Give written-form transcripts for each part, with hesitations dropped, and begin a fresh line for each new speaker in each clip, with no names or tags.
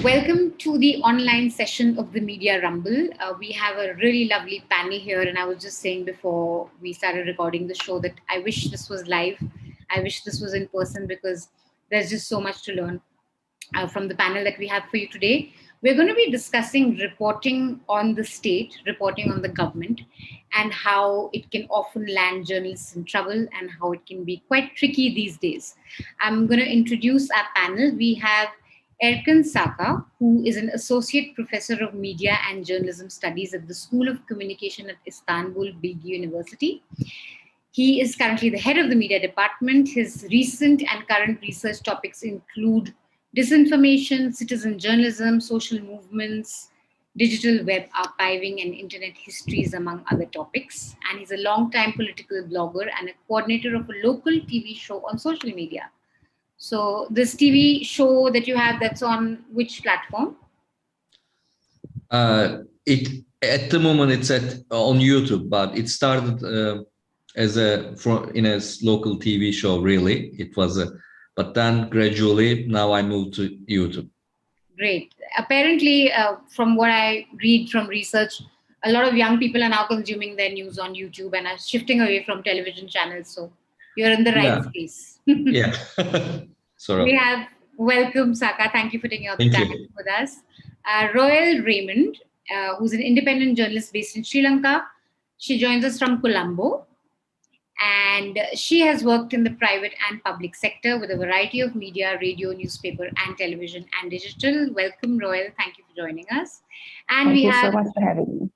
Welcome to the online session of the Media Rumble. We have a really lovely panel here, and I was just saying before we started recording the show that I wish this was live. I wish this was in person because there's just so much to learn from the panel that we have for you today. We're going to be discussing reporting on the state, reporting on the government, and how it can often land journalists in trouble and how it can be quite tricky these days. I'm going to introduce our panel. We have Erkan Saka, who is an associate professor of media and journalism studies at the School of Communication at Istanbul Bilgi University. He is currently the head of the media department. His recent and current research topics include disinformation, citizen journalism, social movements, digital web archiving, and internet histories, among other topics. And he's a long-time political blogger and a coordinator of a local TV show on social media. So this TV show that you have, that's on which platform?
At the moment it's on YouTube, but it started in a local TV show. Really, it was but then gradually now I moved to YouTube.
Great. Apparently, from what I read from research, a lot of young people are now consuming their news on YouTube and are shifting away from television channels. So you're in the right space.
Yeah.
We have welcome Saka. Thank you for taking out the time with us. Roel Raymond, who's an independent journalist based in Sri Lanka. She joins us from Colombo. And she has worked in the private and public sector with a variety of media, radio, newspaper, and television and digital. Welcome, Roel. Thank you for joining us. And
Thank you so much for having me.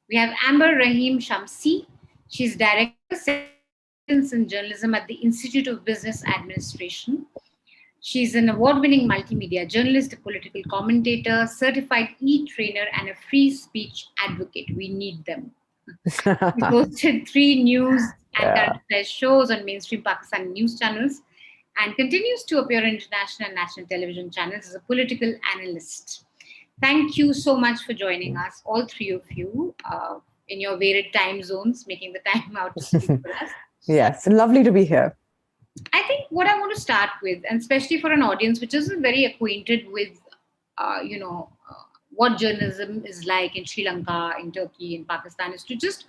We have Amber Shamsi. She's director of in journalism at the Institute of Business Administration. She's an award-winning multimedia journalist, a political commentator, certified e-trainer, and a free speech advocate. We need them. She hosted 3 news and current affairs shows on mainstream Pakistani news channels and continues to appear on international and national television channels as a political analyst. Thank you so much for joining us, all 3 of you, in your varied time zones, making the time out to speak for us.
Yes, lovely to be here.
I think what I want to start with, and especially for an audience which isn't very acquainted with, what journalism is like in Sri Lanka, in Turkey, in Pakistan, is to just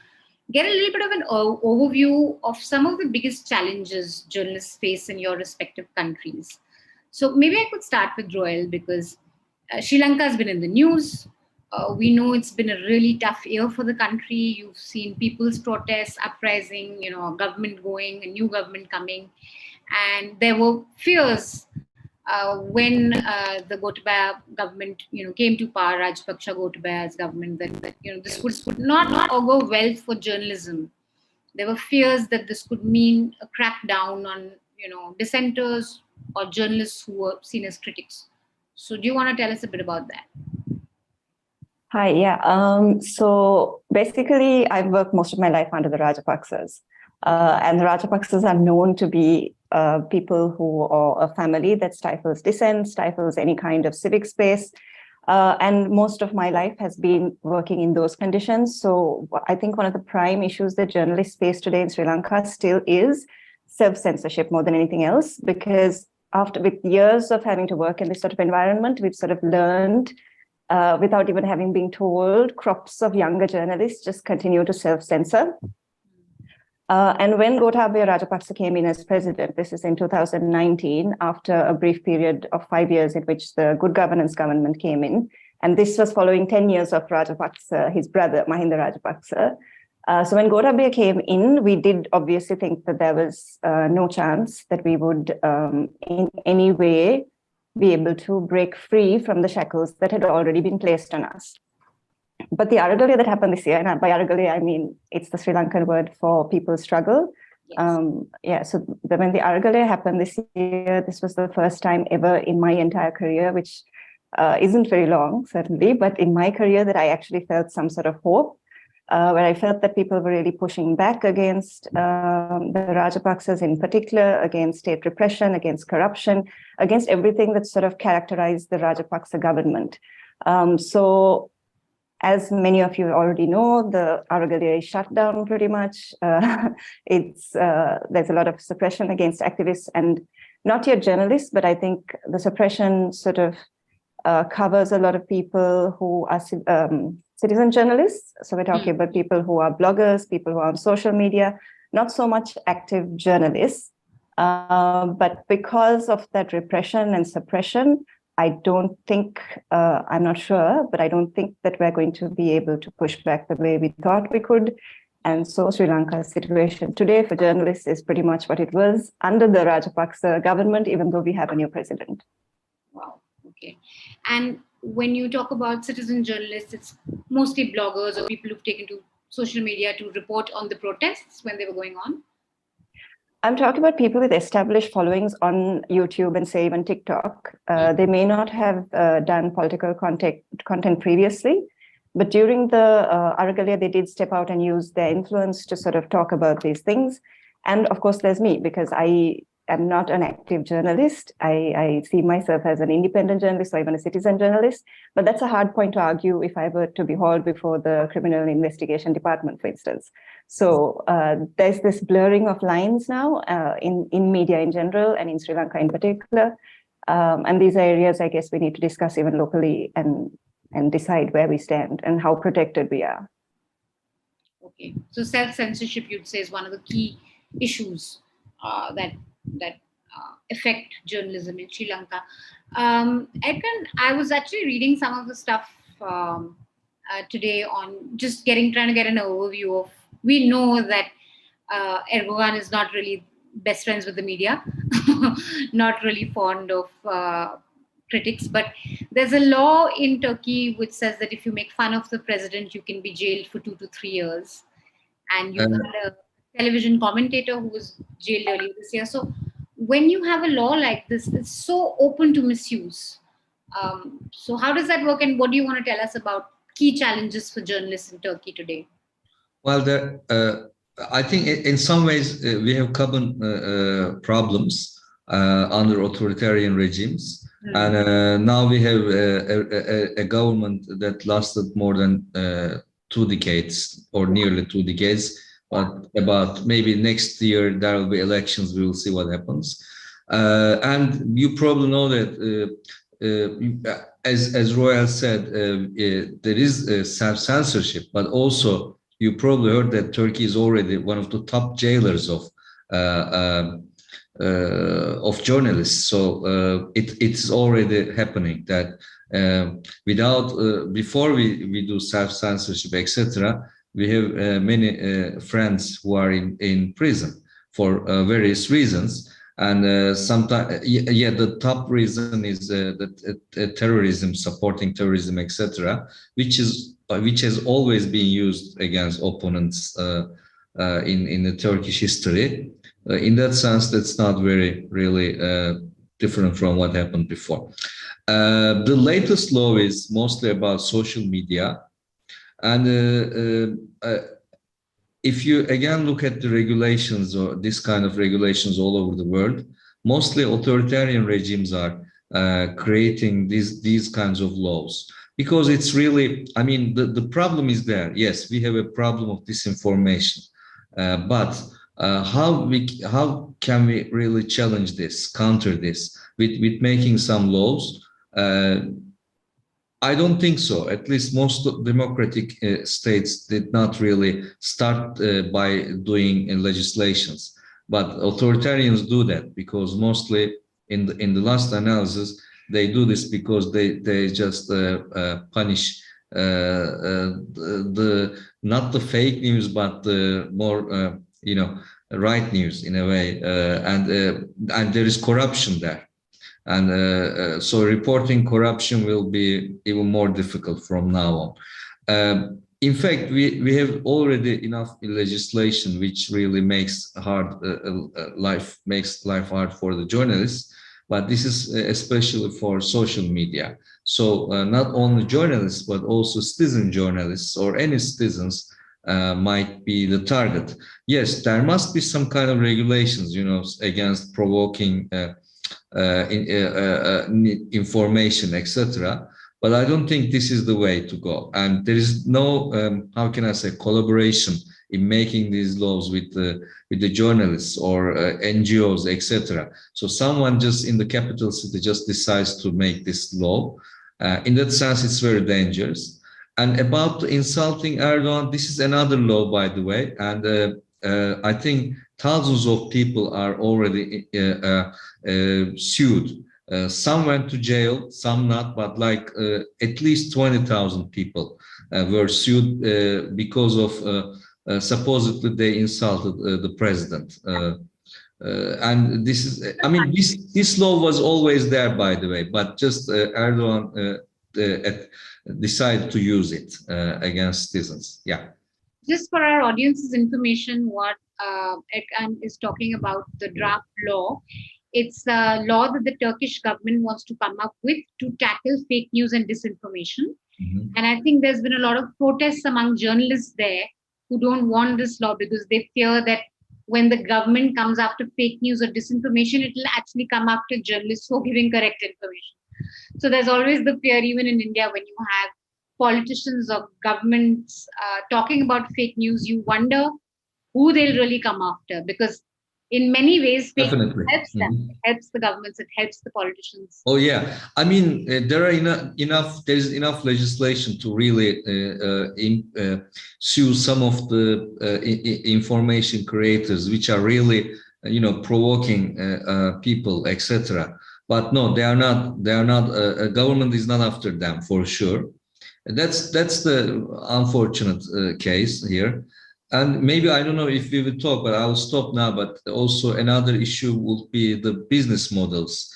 get a little bit of an overview of some of the biggest challenges journalists face in your respective countries. So maybe I could start with Roel because Sri Lanka has been in the news. We know it's been a really tough year for the country. You've seen people's protests, uprising, government going, a new government coming. And there were fears when the Gotabaya government, came to power, Rajapaksa Gotabaya's government, that this would not augur well for journalism. There were fears that this could mean a crackdown on, dissenters or journalists who were seen as critics. So do you want to tell us a bit about that?
Hi, yeah. So basically, I've worked most of my life under the Rajapaksas. And the Rajapaksas are known to be people who are a family that stifles dissent, stifles any kind of civic space. And most of my life has been working in those conditions. So I think one of the prime issues that journalists face today in Sri Lanka still is self-censorship more than anything else, because with years of having to work in this sort of environment, we've sort of learned without even having been told, crops of younger journalists just continue to self-censor. And when Gotabaya Rajapaksa came in as president, this is in 2019, after a brief period of 5 years in which the Good Governance government came in, and this was following 10 years of Rajapaksa, his brother, Mahinda Rajapaksa. So when Gotabaya came in, we did obviously think that there was no chance that we would in any way be able to break free from the shackles that had already been placed on us. But the Aragalaya that happened this year, and by Aragalaya, I mean, it's the Sri Lankan word for people's struggle.
Yes.
So when the Aragalaya happened this year, this was the first time ever in my entire career, which isn't very long, certainly, but in my career that I actually felt some sort of hope, where I felt that people were really pushing back against the Rajapaksas in particular, against state repression, against corruption, against everything that sort of characterized the Rajapaksa government. So as many of you already know, the Aragalaya is shut down pretty much. There's a lot of suppression against activists and not yet journalists, but I think the suppression sort of covers a lot of people who are citizen journalists. So we're talking about people who are bloggers, people who are on social media, not so much active journalists. But because of that repression and suppression, I don't think, I'm not sure, but I don't think that we're going to be able to push back the way we thought we could. And so Sri Lanka's situation today for journalists is pretty much what it was under the Rajapaksa government, even though we have a new president.
Wow, okay. And when you talk about citizen journalists, it's mostly bloggers or people who've taken to social media to report on the protests when they were going on?
I'm talking about people with established followings on YouTube and say even TikTok. They may not have done political content previously, but during the Aragalia, they did step out and use their influence to sort of talk about these things. And of course, there's me, because I am not an active journalist. I see myself as an independent journalist or even a citizen journalist, but that's a hard point to argue if I were to be hauled before the Criminal Investigation Department, for instance. So there's this blurring of lines now in media in general and in Sri Lanka in particular. And these are areas, I guess, we need to discuss even locally and decide where we stand and how protected we are.
Okay, so self-censorship, you'd say, is one of the key issues that affect journalism in Sri Lanka. Erkan, I was actually reading some of the stuff today on just trying to get an overview of. We know that Erdogan is not really best friends with the media, not really fond of critics, but there's a law in Turkey which says that if you make fun of the president, you can be jailed for 2 to 3 years. And you had a television commentator who was jailed earlier this year. So when you have a law like this, it's so open to misuse. So how does that work, and what do you want to tell us about key challenges for journalists in Turkey today?
Well, I think in some ways we have common problems under authoritarian regimes. And now we have a government that lasted more than 2 decades or nearly 2 decades. But about maybe next year there will be elections. We will see what happens. And you probably know that, as Roel said, there is self-censorship, but also you probably heard that Turkey is already one of the top jailers of journalists. So it's already happening that before we do self-censorship, etc., we have many friends who are in prison for various reasons. And sometimes, the top reason is that terrorism, supporting terrorism, etc., which has always been used against opponents in the Turkish history. In that sense, that's not really different from what happened before. The latest law is mostly about social media. And if you again look at the regulations or this kind of regulations all over the world, mostly authoritarian regimes are creating these kinds of laws. Because it's really, I mean, the problem is there. Yes, we have a problem of disinformation, but how can we really challenge this, counter this with making some laws? I don't think so. At least most democratic states did not really start by doing legislations, but authoritarians do that because mostly in the last analysis they do this because they just punish not the fake news but the more right news in a way, and there is corruption there. And so reporting corruption will be even more difficult from now on. In fact, we have already enough legislation which really makes life hard for the journalists, but this is especially for social media. So not only journalists, but also citizen journalists or any citizens might be the target. Yes, there must be some kind of regulations, against provoking information, etc. But I don't think this is the way to go. And there is no, how can I say, collaboration in making these laws with the journalists or NGOs, etc. So someone just in the capital city just decides to make this law, In that sense, it's very dangerous. And about insulting Erdogan, this is another law, by the way. And I think thousands of people are already sued. Some went to jail, some not, but like at least 20,000 people were sued because of supposedly they insulted the president. And this is, I mean, this law was always there, by the way, but just Erdogan decided to use it against citizens. Yeah.
Just for our audience's information, what Erkan is talking about, the draft law, it's a law that the Turkish government wants to come up with to tackle fake news and disinformation. And I think there's been a lot of protests among journalists there who don't want this law because they fear that when the government comes after fake news or disinformation, it will actually come after journalists who are giving correct information. So there's always the fear, even in India, when you have politicians or governments talking about fake news, you wonder who they'll really come after, because in many ways, fake news helps them. It helps the governments, it helps the politicians.
Oh yeah, I mean there are there's enough legislation to really sue some of the information creators, which are really provoking people, etc. But no, they are not. They are not. Government is not after them for sure. That's the unfortunate case here. And maybe, I don't know if we will talk, but I'll stop now. But also another issue will be the business models.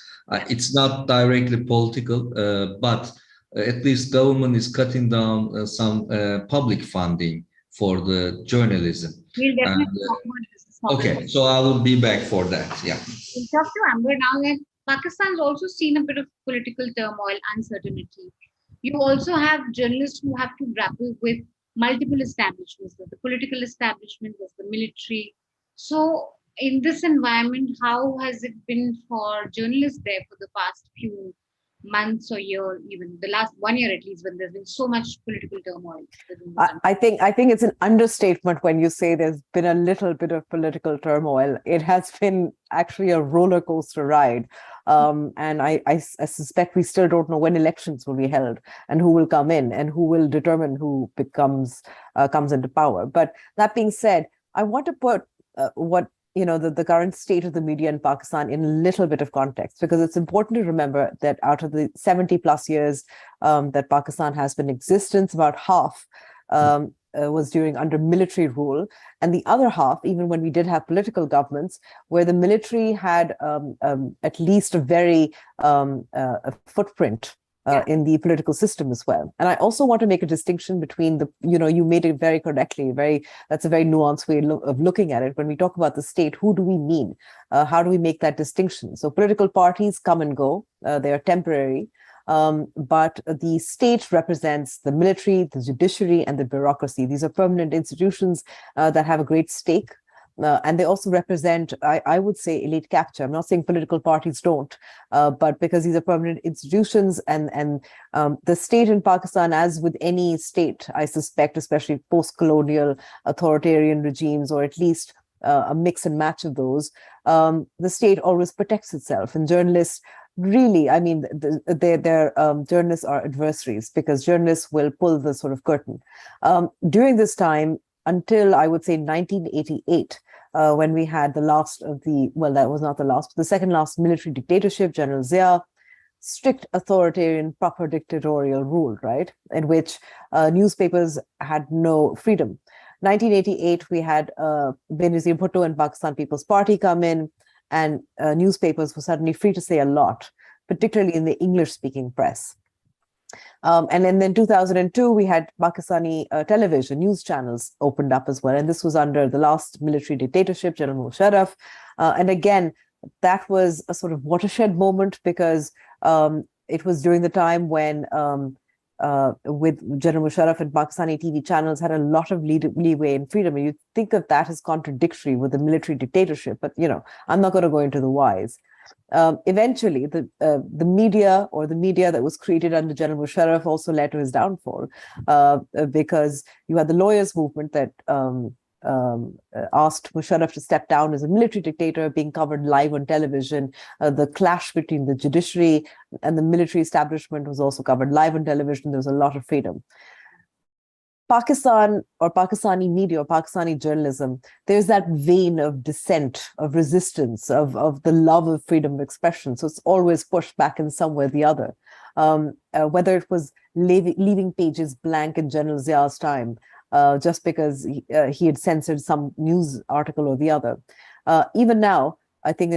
It's not directly political, but at least government is cutting down some public funding for the journalism.
We'll definitely talk about this.
Okay, so I will be back for that. Yeah.
We'll talk to Amber now. That Pakistan's also seen a bit of political turmoil, uncertainty. You also have journalists who have to grapple with multiple establishments. There's the political establishment, there's the military. So in this environment, how has it been for journalists there for the past few months or year, even the last 1 year at least, when there's been so much political turmoil?
I think it's an understatement when you say there's been a little bit of political turmoil. It has been actually a roller coaster ride. And I suspect we still don't know when elections will be held and who will come in and who will determine who comes into power. But that being said, I want to put the current state of the media in Pakistan in a little bit of context, because it's important to remember that out of the 70 plus years that Pakistan has been in existence, about half was under military rule, and the other half, even when we did have political governments, where the military had at least a very a footprint in the political system as well. And I also want to make a distinction between you made it very correctly, that's a very nuanced way of looking at it. When we talk about the state, who do we mean? How do we make that distinction? So political parties come and go, they are temporary. But the state represents the military, the judiciary, and the bureaucracy. These are permanent institutions that have a great stake. And they also represent, I would say, elite capture. I'm not saying political parties don't, but because these are permanent institutions, and the state in Pakistan, as with any state, I suspect, especially post-colonial authoritarian regimes, or at least a mix and match of those, the state always protects itself. And journalists, really, I mean, their journalists are adversaries, because journalists will pull the sort of curtain. During this time, until I would say 1988, when we had the last of that was not the last, but the second last military dictatorship, General Zia, strict authoritarian, proper dictatorial rule, right, in which newspapers had no freedom. 1988, we had Benazir Bhutto and Pakistan People's Party come in, and newspapers were suddenly free to say a lot, particularly in the English-speaking press. And then in 2002, we had Pakistani television news channels opened up as well. And this was under the last military dictatorship, General Musharraf. And again, that was a sort of watershed moment, because it was during the time when with General Musharraf and Pakistani TV channels had a lot of leeway and freedom. And you think of that as contradictory with the military dictatorship, but I'm not going to go into the whys. Eventually, the media, or the media that was created under General Musharraf, also led to his downfall, because you had the lawyers' movement that asked Musharraf to step down as a military dictator, being covered live on television. The clash between the judiciary and the military establishment was also covered live on television. There was a lot of freedom. Pakistan or Pakistani media or Pakistani journalism, there's that vein of dissent, of resistance, of the love of freedom of expression. So it's always pushed back in some way or the other. Whether it was leaving pages blank in General Zia's time, just because he had censored some news article or the other. Even now, I think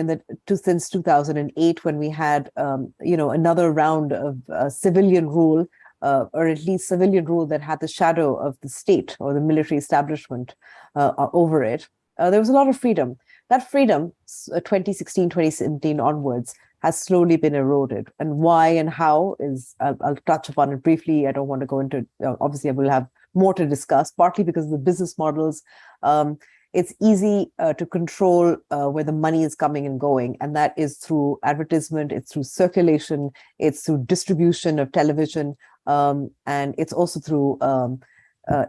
since 2008, when we had another round of civilian rule, or at least civilian rule that had the shadow of the state or the military establishment over it, there was a lot of freedom. That freedom, 2016, 2017 onwards, has slowly been eroded. And why and how is, I'll touch upon it briefly. I don't want to go into, obviously I will have more to discuss, partly because of the business models. It's easy to control where the money is coming and going, and that is through advertisement, it's through circulation, it's through distribution of television, and it's also through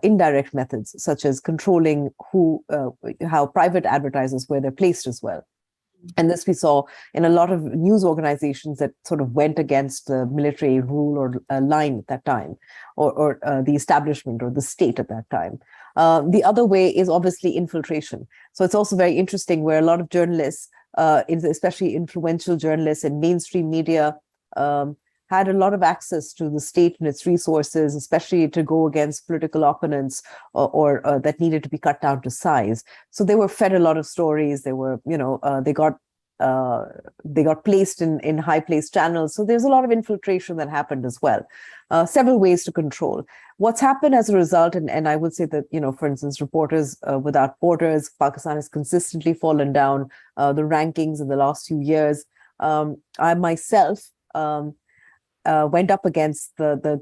indirect methods, such as controlling how private advertisers, where they're placed as well. And this we saw in a lot of news organizations that sort of went against the military rule or line at that time, or the establishment or the state at that time. The other way is obviously infiltration. So it's also very interesting where a lot of journalists, especially influential journalists in mainstream media, had a lot of access to the state and its resources, especially to go against political opponents or that needed to be cut down to size. So they were fed a lot of stories. They were, they got placed in high placed channels. So there's a lot of infiltration that happened as well. Several ways to control. What's happened as a result, and I would say that, for instance, Reporters Without Borders, Pakistan has consistently fallen down the rankings in the last few years. I myself went up against a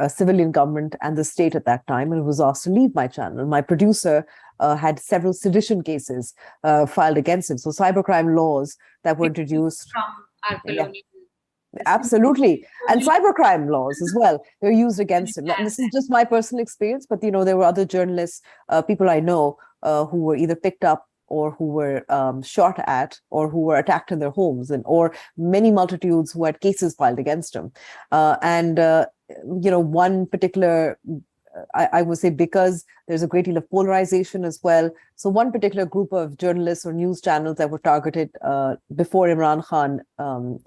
civilian government and the state at that time, and was asked to leave my channel. My producer had several sedition cases filed against him. So cybercrime laws that were introduced
from our colonial.
Absolutely. And cybercrime laws as well, they're used against him. This is just my personal experience, but there were other journalists, people I know who were either picked up or who were shot at, or who were attacked in their homes, or many multitudes who had cases filed against them. One particular, I would say, because there's a great deal of polarization as well. So one particular group of journalists or news channels that were targeted before Imran Khan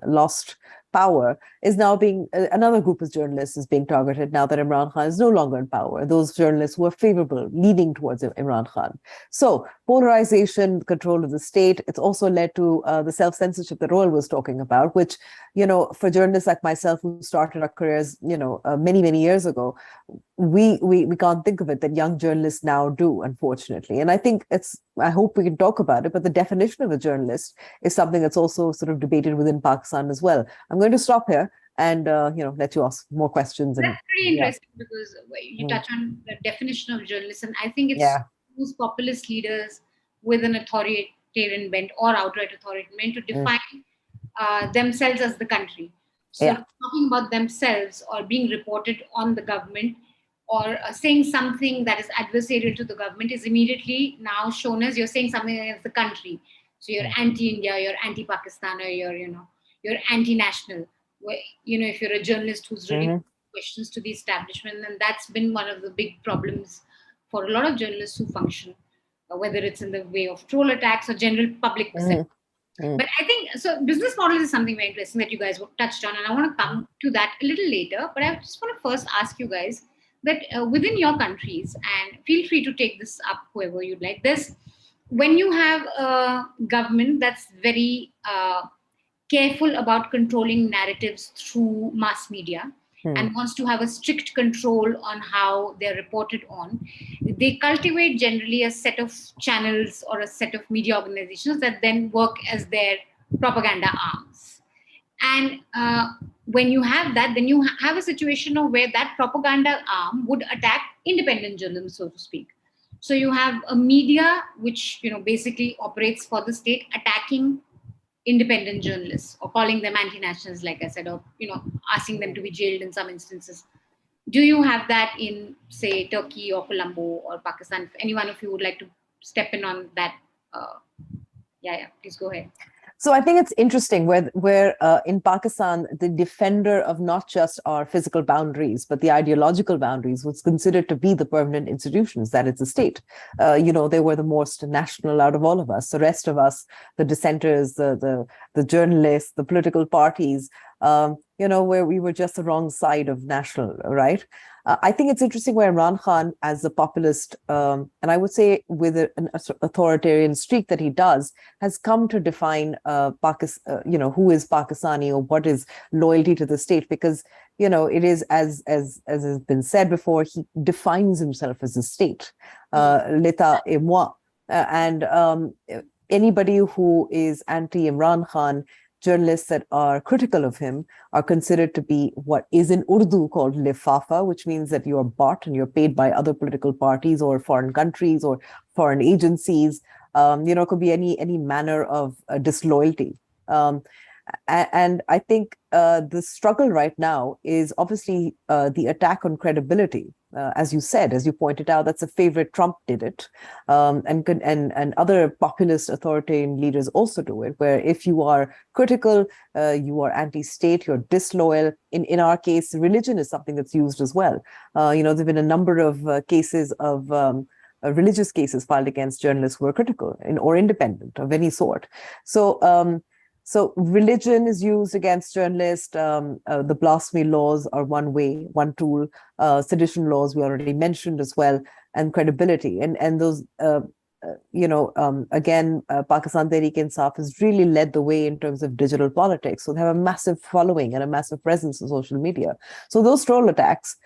lost power is now another group of journalists is being targeted now that Imran Khan is no longer in power. Those journalists who are favorable, leaning towards Imran Khan. So polarization, control of the state, it's also led to the self-censorship that Roel was talking about, which, for journalists like myself who started our careers, many, many years ago, we can't think of it that young journalists now do, unfortunately. And I think I hope we can talk about it, but the definition of a journalist is something that's also sort of debated within Pakistan as well. I'm going to stop here and let you ask more questions.
That's pretty interesting because you touch on the definition of journalism. I think it's those populist leaders with an authoritarian bent or outright authoritarian to define themselves as the country. So talking about themselves or being reported on the government or saying something that is adversarial to the government is immediately now shown as you're saying something against the country. So you're anti-India, you're anti-Pakistan, or you're anti-national. If you're a journalist who's really questions to the establishment, then that's been one of the big problems for a lot of journalists who function, whether it's in the way of troll attacks or general public perception. But I think, so business models is something very interesting that you guys touched on, and I want to come to that a little later, but I just want to first ask you guys that within your countries, and feel free to take this up, whoever you'd like this, when you have a government that's very careful about controlling narratives through mass media and wants to have a strict control on how they're reported on, they cultivate generally a set of channels or a set of media organizations that then work as their propaganda arms. And when you have that, then you have a situation of where that propaganda arm would attack independent journalism, so to speak. So you have a media which basically operates for the state, attacking independent journalists or calling them anti-nationals, like I said, or asking them to be jailed in some instances. Do you have that in, say, Turkey or Colombo or Pakistan? If any one of you would like to step in on that, please go ahead.
So I think it's interesting where in Pakistan, the defender of not just our physical boundaries, but the ideological boundaries was considered to be the permanent institutions, that it's a state. They were the most national out of all of us. The rest of us, the dissenters, the journalists, the political parties, where we were just the wrong side of national, right? I think it's interesting where Imran Khan, as a populist, and I would say with an authoritarian streak that he does, has come to define who is Pakistani or what is loyalty to the state, because it is as has been said before, he defines himself as a state, l'État et moi, and anybody who is anti-Imran Khan, journalists that are critical of him are considered to be what is in Urdu called lifafa, which means that you are bought and you're paid by other political parties or foreign countries or foreign agencies. It could be any manner of disloyalty. And I think the struggle right now is obviously the attack on credibility. As you said, as you pointed out, that's a favorite. Trump did it, and other populist authoritarian leaders also do it. Where if you are critical, you are anti-state, you're disloyal. In our case, religion is something that's used as well. There've been a number of cases of religious cases filed against journalists who are critical or independent of any sort. So religion is used against journalists. The blasphemy laws are one tool. Sedition laws we already mentioned as well, and credibility. And those, again, Pakistan Tehreek-e-Insaf has really led the way in terms of digital politics. So they have a massive following and a massive presence on social media. So those troll attacks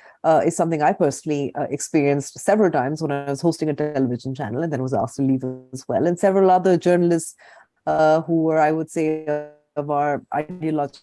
is something I personally experienced several times when I was hosting a television channel and then was asked to leave as well. And several other journalists who were, I would say, of our ideological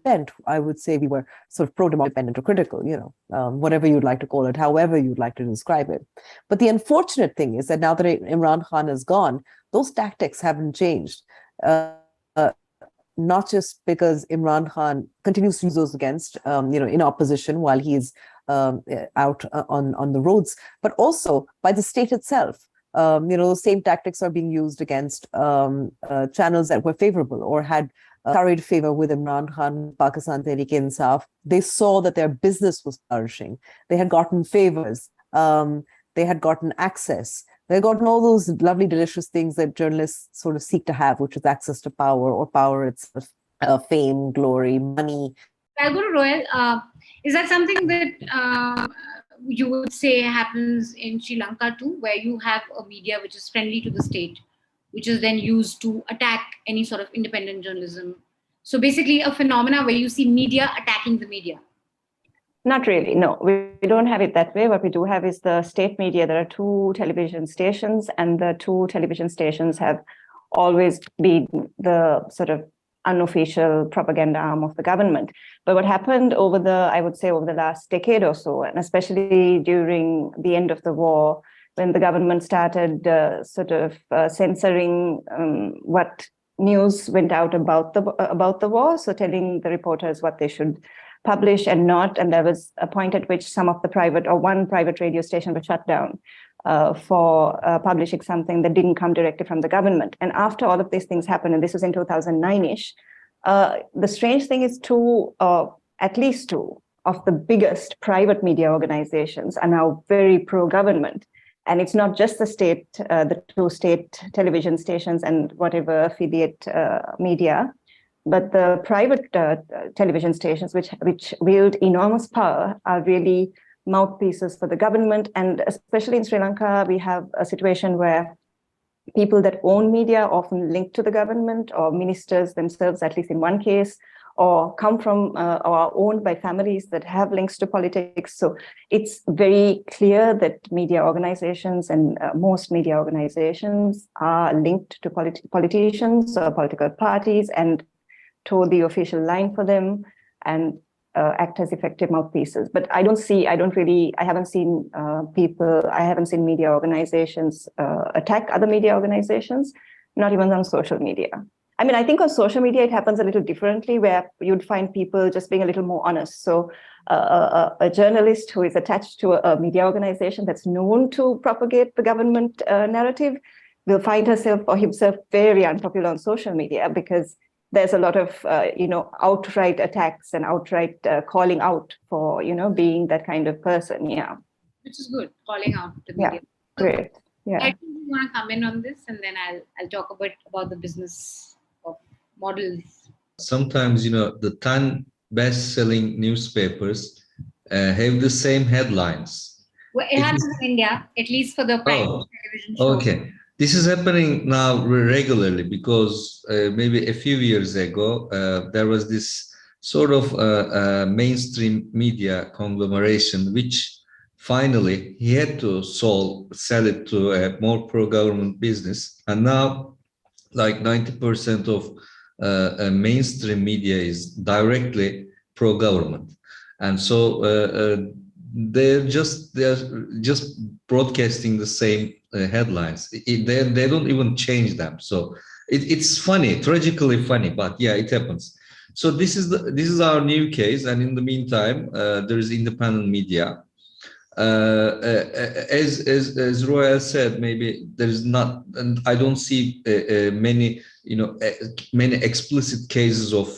bent. I would say we were sort of pro-independent or critical, whatever you'd like to call it, however you'd like to describe it. But the unfortunate thing is that now that Imran Khan is gone, those tactics haven't changed. Not just because Imran Khan continues to use those against, in opposition while he's out on the roads, but also by the state itself. Those same tactics are being used against channels that were favorable or had curried favor with Imran Khan, Pakistan Tehreek-e-Insaf. They saw that their business was flourishing. They had gotten favors. They had gotten access. They had gotten all those lovely, delicious things that journalists sort of seek to have, which is access to power or power itself, fame, glory, money.
I'll go to Roel. Is that something that you would say happens in Sri Lanka too, where you have a media which is friendly to the state, which is then used to attack any sort of independent journalism? So basically a phenomena where you see media attacking the media.
Not really, no. We don't have it that way. What we do have is the state media. There are 2 television stations, and the 2 television stations have always been the sort of unofficial propaganda arm of the government. But what happened over the last decade or so, and especially during the end of the war, when the government started censoring what news went out about the war, so telling the reporters what they should publish and not, and there was a point at which one private radio station was shut down for publishing something that didn't come directly from the government. And after all of these things happened, and this was in 2009-ish, the strange thing is at least 2 of the biggest private media organizations are now very pro-government. And it's not just the 2 state television stations and whatever affiliate media, but the private television stations, which wield enormous power, are really mouthpieces for the government. And especially in Sri Lanka, we have a situation where people that own media often linked to the government, or ministers themselves, at least in one case, or come from or are owned by families that have links to politics. So it's very clear that media organizations and most media organizations are linked to politicians or political parties and toe the official line for them and act as effective mouthpieces. But I haven't seen media organizations attack other media organizations, not even on social media. I mean, I think on social media, it happens a little differently, where you'd find people just being a little more honest. So a journalist who is attached to a media organization that's known to propagate the government narrative will find herself or himself very unpopular on social media, because there's a lot of, outright attacks and outright calling out for, being that kind of person. Yeah.
Which is good, calling out the
Yeah.
media.
Great. Yeah.
I think you want to come in on this, and then I'll talk a bit about the business of models.
Sometimes, the 10 best-selling newspapers have the same headlines.
Well, it happens in India, at least for the private television shows.
Okay. This is happening now regularly, because maybe a few years ago, there was this sort of mainstream media conglomeration, which finally he had to sell it to a more pro-government business. And now, like 90% of mainstream media is directly pro-government. And so they're just broadcasting the same headlines. They don't even change them. So it's funny, tragically funny, but yeah, it happens. So this is our new case, and in the meantime, there is independent media. As Roel said, maybe there is not, and I don't see many explicit cases of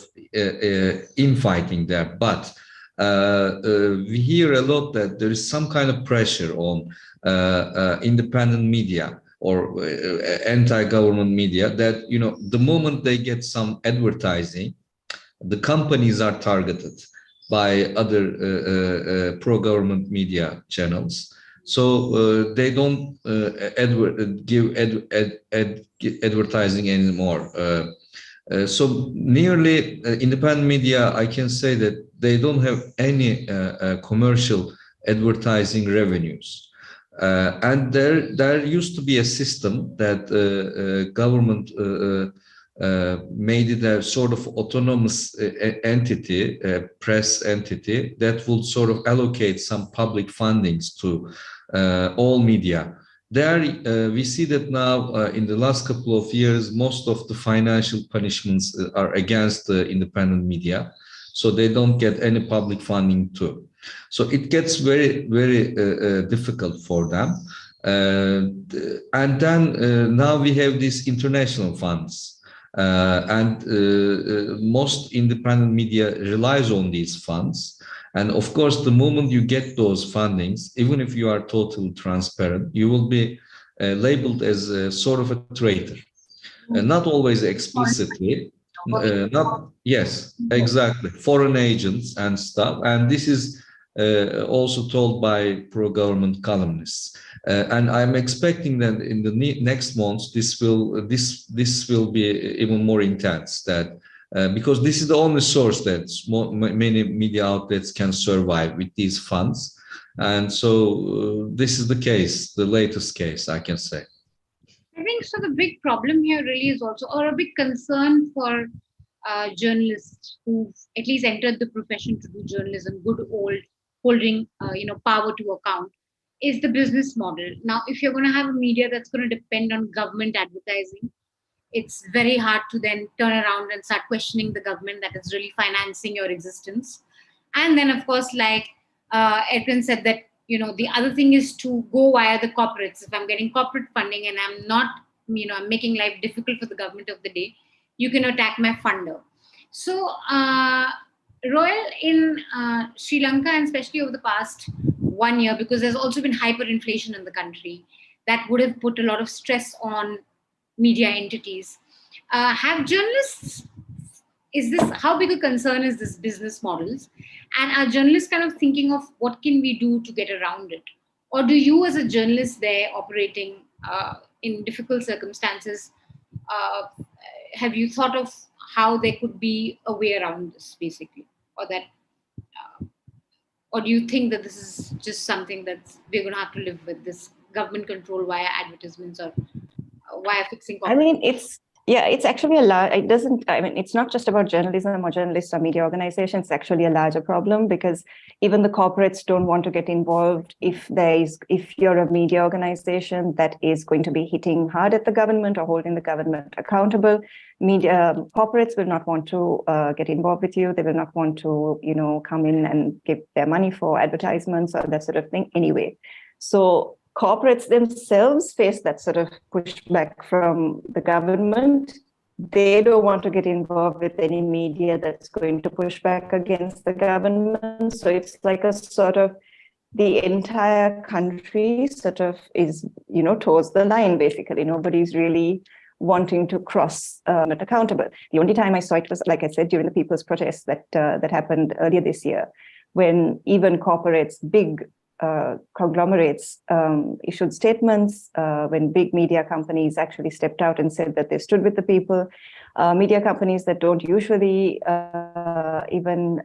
infighting there, but we hear a lot that there is some kind of pressure on independent media or anti-government media, that the moment they get some advertising, the companies are targeted by other pro-government media channels. So they don't give advertising anymore. So nearly independent media, I can say that they don't have any commercial advertising revenues. And there used to be a system that government made it a sort of autonomous entity, press entity, that would sort of allocate some public fundings to all media. There, we see that now in the last couple of years, most of the financial punishments are against the independent media, so they don't get any public funding too. So it gets very, very difficult for them. And then now we have these international funds. And most independent media relies on these funds. And of course, the moment you get those fundings, even if you are totally transparent, you will be labeled as a sort of a traitor. Not always explicitly. Yes, exactly. Foreign agents and stuff. And this is also told by pro-government columnists. And I'm expecting that in the next months, this will be even more intense, that because this is the only source that many media outlets can survive with these funds. And so this is the case, the latest case, I can say.
I think so. The big problem here really is also, or a big concern for journalists who've at least entered the profession to do journalism, good old holding power to account, is the business model. Now, if you're going to have a media that's going to depend on government advertising, it's very hard to then turn around and start questioning the government that is really financing your existence. And then, of course, like Erkan said, that the other thing is to go via the corporates. If I'm getting corporate funding and I'm not, I'm making life difficult for the government of the day, you can attack my funder. So, Roel, in Sri Lanka, and especially over the past 1 year, because there's also been hyperinflation in the country, that would have put a lot of stress on media entities. Have journalists, how big a concern is this business models? And are journalists kind of thinking of what can we do to get around it? Or do you, as a journalist there operating in difficult circumstances, have you thought of how there could be a way around this, basically? Or do you think that this is just something that we're going to have to live with, this government control via advertisements or via fixing?
I mean, Yeah, it's actually it doesn't, I mean, it's not just about journalism or journalists or media organizations. It's actually a larger problem because even the corporates don't want to get involved if you're a media organization that is going to be hitting hard at the government or holding the government accountable. Media corporates will not want to get involved with you. They will not want to, come in and give their money for advertisements or that sort of thing anyway. So corporates themselves face that sort of pushback from the government. They don't want to get involved with any media that's going to push back against the government. So it's like a sort of the entire country sort of is, towards the line, basically. Nobody's really wanting to cross not accountable. The only time I saw it was, like I said, during the people's protests that happened earlier this year, when even corporates, big conglomerates issued statements, when big media companies actually stepped out and said that they stood with the people. Media companies that don't usually even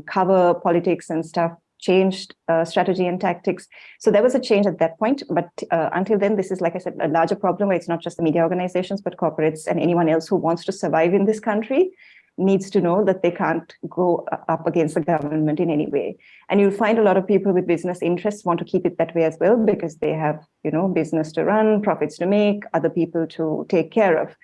cover politics and stuff changed strategy and tactics. So there was a change at that point. But until then, this is, like I said, a larger problem where it's not just the media organizations, but corporates and anyone else who wants to survive in this country needs to know that they can't go up against the government in any way. And you'll find a lot of people with business interests want to keep it that way as well, because they have, business to run, profits to make, other people to take care of.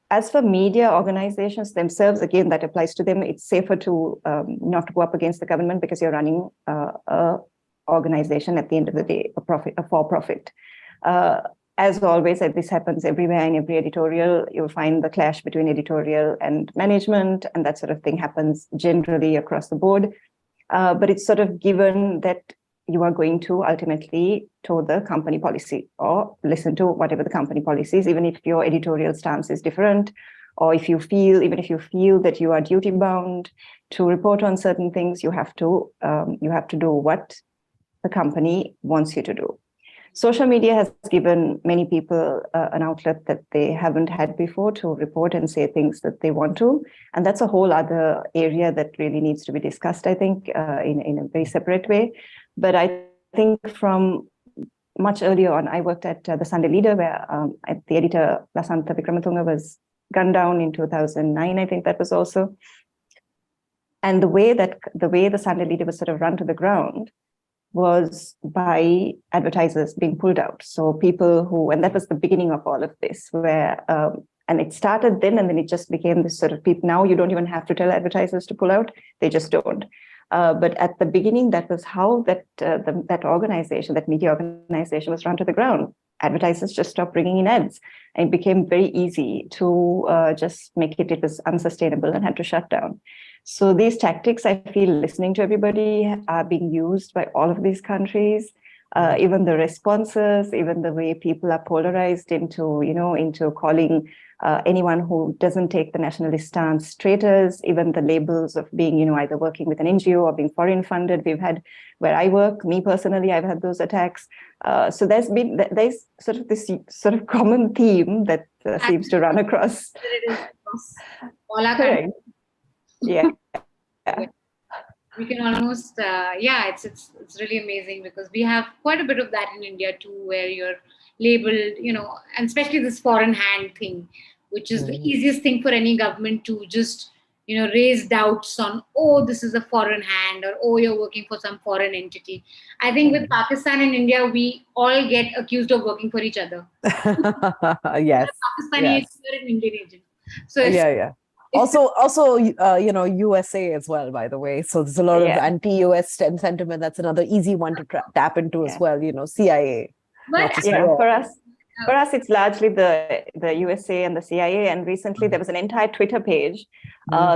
As for media organizations themselves, again, that applies to them. It's safer to not go up against the government because you're running a organization at the end of the day, a for-profit. As always, this happens everywhere in every editorial. You'll find the clash between editorial and management, and that sort of thing happens generally across the board. But it's sort of given that you are going to ultimately toe the company policy or listen to whatever the company policy is, even if your editorial stance is different, or even if you feel that you are duty bound to report on certain things, you have to do what the company wants you to do. Social media has given many people an outlet that they haven't had before to report and say things that they want to. And that's a whole other area that really needs to be discussed, I think, in a very separate way. But I think from much earlier on, I worked at the Sunday Leader, where the editor, Lasantha Vikramatunga, was gunned down in 2009, I think that was also. And the way the Sunday Leader was sort of run to the ground was by advertisers being pulled out. So people and that was the beginning of all of this, where, and it started then, and then it just became this sort of people, now you don't even have to tell advertisers to pull out, they just don't. But at the beginning, that was how that organization, that media organization, was run to the ground. Advertisers just stopped bringing in ads, and it became very easy to just make it was unsustainable and had to shut down. So these tactics, I feel, listening to everybody, are being used by all of these countries. Even the responses, even the way people are polarized into calling anyone who doesn't take the nationalist stance traitors, even the labels of being, either working with an NGO or being foreign funded. We've had, where I work, me personally, I've had those attacks. So there's sort of this sort of common theme that seems to run across.
All our
countries. Yeah.
We can almost, it's really amazing, because we have quite a bit of that in India too, where you're labeled, and especially this foreign hand thing, which is the easiest thing for any government to just, raise doubts on, oh, this is a foreign hand, or, oh, you're working for some foreign entity. I think with Pakistan and India, we all get accused of working for each other.
Yes.
Pakistani agent, you're an Indian agent. So
yeah. Also, USA as well, by the way. So there's a lot of anti-US sentiment. That's another easy one to tap into as well. CIA.
But
for us, it's largely the USA and the CIA. And recently, there was an entire Twitter page.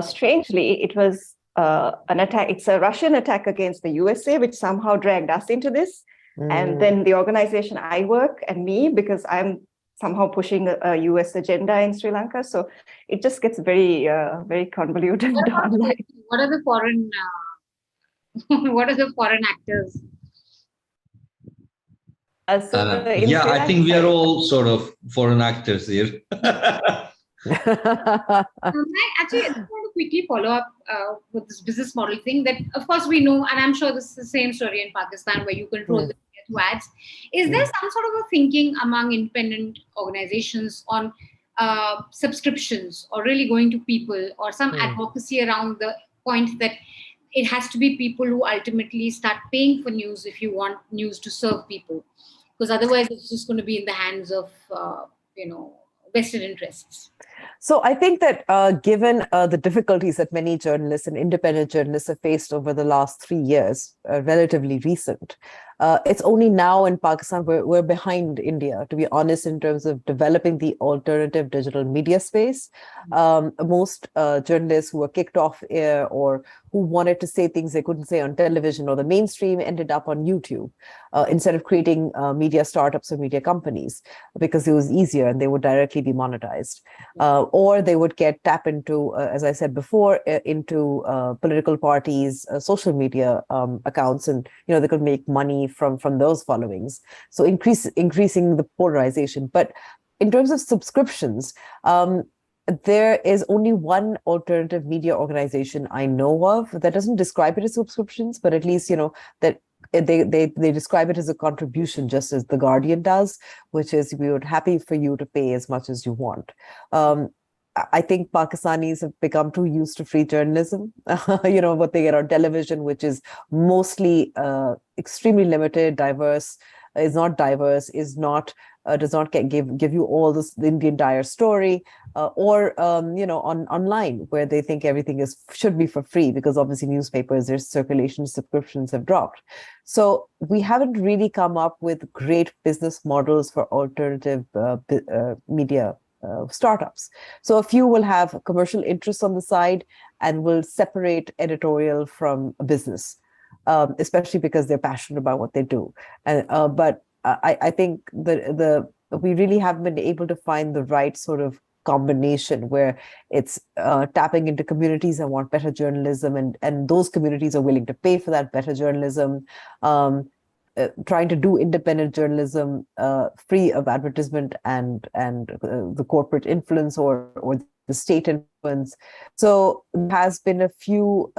Strangely, it was an attack. It's a Russian attack against the USA, which somehow dragged us into this. And then the organization I work and me, because I'm somehow pushing a US agenda in Sri Lanka. So it just gets very, very convoluted.
What are the foreign actors?
I think we are all sort of foreign actors here.
I just want to quickly follow up with this business model thing that, of course, we know, and I'm sure this is the same story in Pakistan, where you control the media through ads. Is there some sort of a thinking among independent organizations on subscriptions or really going to people or some advocacy around the point that it has to be people who ultimately start paying for news if you want news to serve people, because otherwise it's just going to be in the hands of vested interests.
So I think that given the difficulties that many journalists and independent journalists have faced over the last 3 years, relatively recent, it's only now in Pakistan we're behind India, to be honest, in terms of developing the alternative digital media space. Most journalists who were kicked off air or who wanted to say things they couldn't say on television or the mainstream ended up on YouTube instead of creating media startups or media companies, because it was easier and they would directly be monetized. Or they would tap into, as I said before, into political parties, social media accounts, and they could make money from those followings. So increasing the polarization. But in terms of subscriptions, there is only one alternative media organization I know of that doesn't describe it as subscriptions, but at least that they describe it as a contribution, just as The Guardian does, which is we would happy for you to pay as much as you want. I think Pakistanis have become too used to free journalism, what they get on television, which is mostly extremely limited, diverse, is not diverse, is not does not give you all this the entire story, or online where they think everything should be for free, because obviously newspapers, their circulation subscriptions have dropped. So we haven't really come up with great business models for alternative media startups. So a few will have commercial interests on the side and will separate editorial from business, especially because they're passionate about what they do. But I think we really haven't been able to find the right sort of combination where it's tapping into communities that want better journalism, and those communities are willing to pay for that better journalism. Trying to do independent journalism free of advertisement and the corporate influence or the state influence. So there has been a few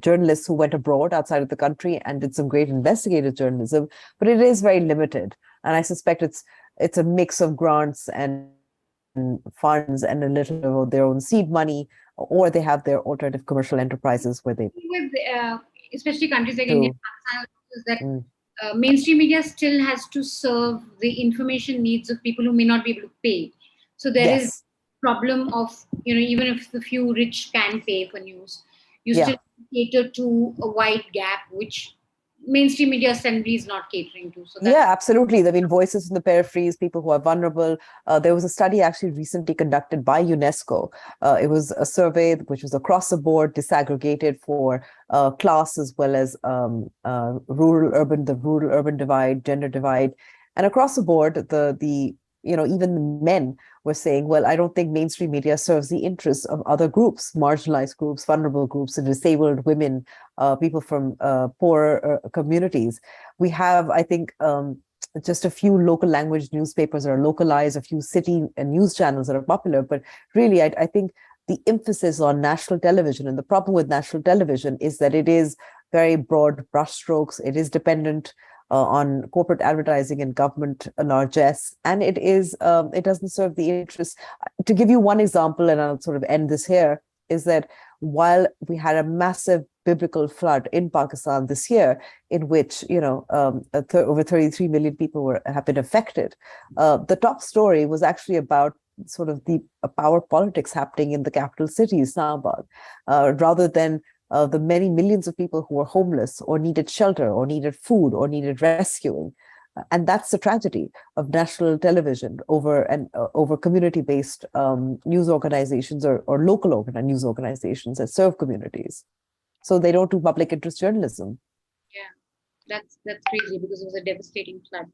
journalists who went abroad outside of the country and did some great investigative journalism, but it is very limited. And I suspect it's a mix of grants and funds and a little of their own seed money, or they have their alternative commercial enterprises where they
especially countries like India, is that mainstream media still has to serve the information needs of people who may not be able to pay. So there is problem of, even if the few rich can pay for news, you still cater to a wide gap, which mainstream media assembly is not catering to. So
absolutely. I mean, voices in the peripheries, people who are vulnerable. There was a study actually recently conducted by UNESCO. It was a survey which was across the board, disaggregated for class as well as rural-urban, the rural-urban divide, gender divide. And across the board, the even the men were saying, well, I don't think mainstream media serves the interests of other groups, marginalized groups, vulnerable groups, and disabled women, people from poorer communities. We have, I think, just a few local language newspapers that are localized, a few city news channels that are popular. But really, I think the emphasis on national television, and the problem with national television is that it is very broad brushstrokes. It is dependent on corporate advertising and government largesse, and it doesn't serve the interests. To give you one example, and I'll sort of end this here, is that while we had a massive biblical flood in Pakistan this year, in which over 33 million people have been affected, the top story was actually about sort of the power politics happening in the capital city, Islamabad, rather than the many millions of people who were homeless or needed shelter or needed food or needed rescuing. And that's the tragedy of national television over community-based news organizations or local news organizations that serve communities. So they don't do public interest journalism.
Yeah, that's crazy, because it was a devastating flood.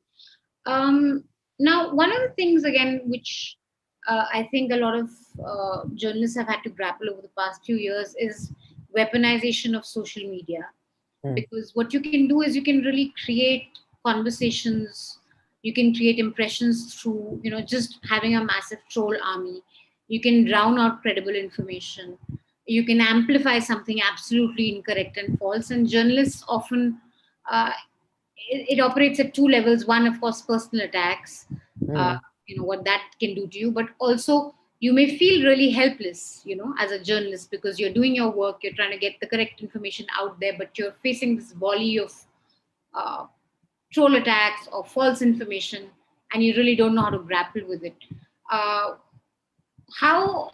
Now, one of the things, again, which I think a lot of journalists have had to grapple over the past few years is weaponization of social media. Because what you can do is you can really create conversations, you can create impressions through, just having a massive troll army. You can drown out credible information. You can amplify something absolutely incorrect and false. And journalists often, it operates at two levels. One, of course, personal attacks. what that can do to you, but also you may feel really helpless, as a journalist, because you're doing your work, you're trying to get the correct information out there, but you're facing this volley of uh, troll attacks or false information, and you really don't know how to grapple with it. Uh, how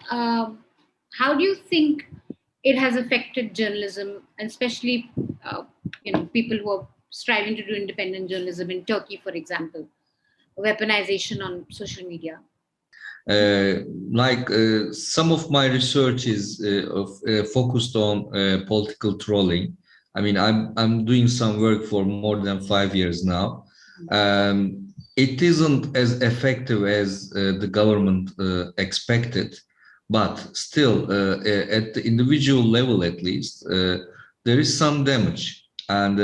how do you think it has affected journalism, and especially people who are striving to do independent journalism in Turkey, for example, weaponization on social media?
Some of my research is focused on political trolling. I mean, I'm doing some work for more than 5 years now. It isn't as effective as the government expected, but still, at the individual level, at least, there is some damage, and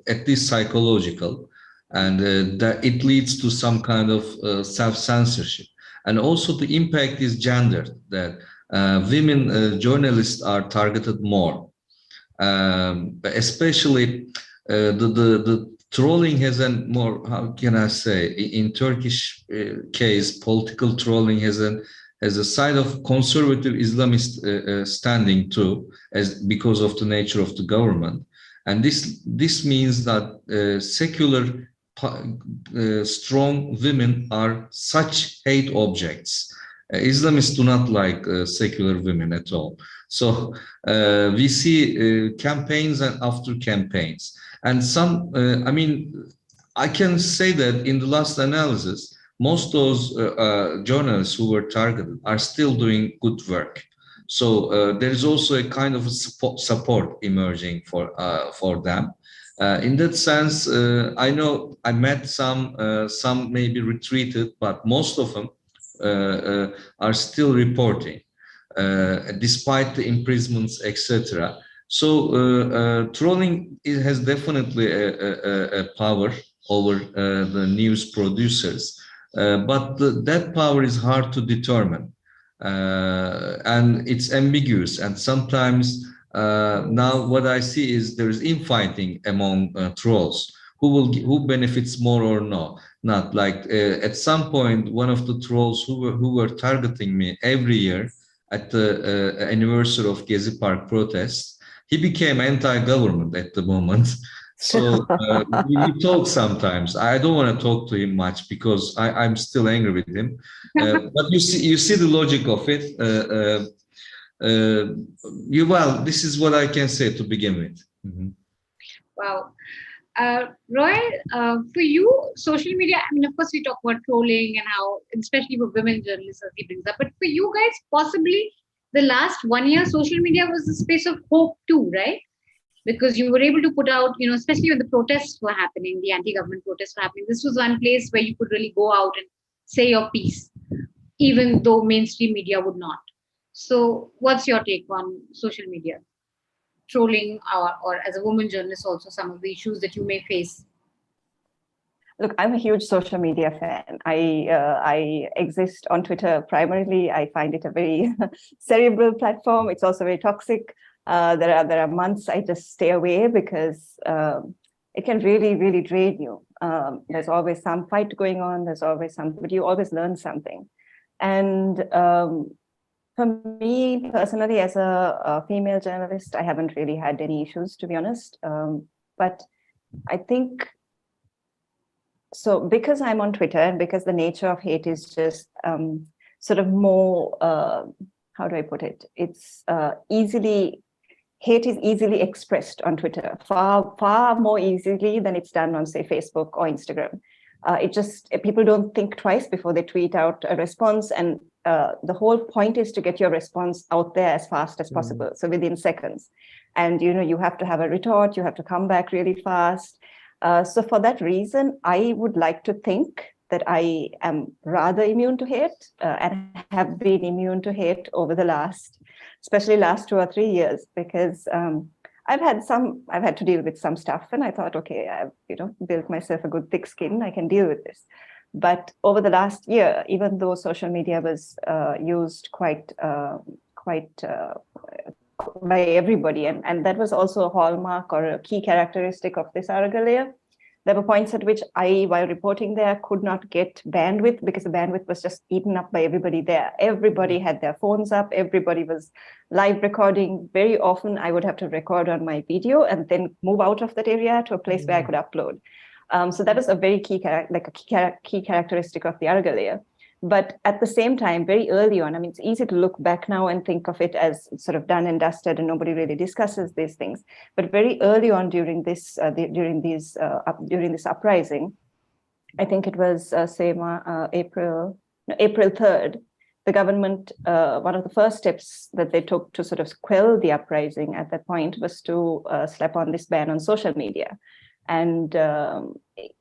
at least psychological. And that it leads to some kind of self-censorship. And also the impact is gendered, that women journalists are targeted more. Especially the trolling has a more, how can I say, in Turkish case, political trolling has a side of conservative Islamist standing too, because of the nature of the government. And this means that secular strong women are such hate objects. Islamists do not like secular women at all. So we see campaigns and after campaigns. And some, I can say that in the last analysis, most of those journalists who were targeted are still doing good work. So there is also a kind of support emerging for them. In that sense, I know I met some maybe retreated, but most of them are still reporting, despite the imprisonments, etc. So trolling has definitely a power over the news producers, but that power is hard to determine, and it's ambiguous, and sometimes now what I see is there is infighting among trolls. Who benefits more or not? Like at some point, one of the trolls who were targeting me every year at the anniversary of Gezi Park protests, he became anti-government at the moment. So we talk sometimes. I don't want to talk to him much because I'm still angry with him. But you see the logic of it. Well, this is what I can say to begin with. Mm-hmm.
Wow. Roel, for you, social media, I mean, of course, we talk about trolling and how, especially for women journalists, as he brings up, but for you guys, possibly the last 1 year, social media was a space of hope too, right? Because you were able to put out, especially when the protests were happening, the anti-government protests were happening, this was one place where you could really go out and say your piece, even though mainstream media would not. So what's your take on social media? Trolling, or as a woman journalist, also some of the issues that you may face?
Look, I'm a huge social media fan. I exist on Twitter primarily. I find it a very cerebral platform. It's also very toxic. There are months I just stay away because it can really, really drain you. There's always some fight going on. There's always but you always learn something. And for me personally, as a female journalist, I haven't really had any issues, to be honest. But I think, so because I'm on Twitter and because the nature of hate is just sort of more, how do I put it? It's hate is easily expressed on Twitter, far more easily than it's done on, say, Facebook or Instagram. People don't think twice before they tweet out a response, and the whole point is to get your response out there as fast as possible, so within seconds. And you have to have a retort, you have to come back really fast. So for that reason, I would like to think that I am rather immune to hate, and have been immune to hate over the especially last 2 or 3 years, because I've had to deal with some stuff, and I thought, okay, I've built myself a good thick skin, I can deal with this. But over the last year, even though social media was used quite by everybody, and that was also a hallmark or a key characteristic of this Aragalia, there were points at which I, while reporting there, could not get bandwidth because the bandwidth was just eaten up by everybody there. Everybody had their phones up. Everybody was live recording. Very often I would have to record on my video and then move out of that area to a place where I could upload. So that was a very key characteristic of the Arga layer. But at the same time, very early on, I mean, it's easy to look back now and think of it as sort of done and dusted and nobody really discusses these things. But very early on during this uprising, I think it was April 3rd, the government, one of the first steps that they took to sort of quell the uprising at that point was to slap on this ban on social media. And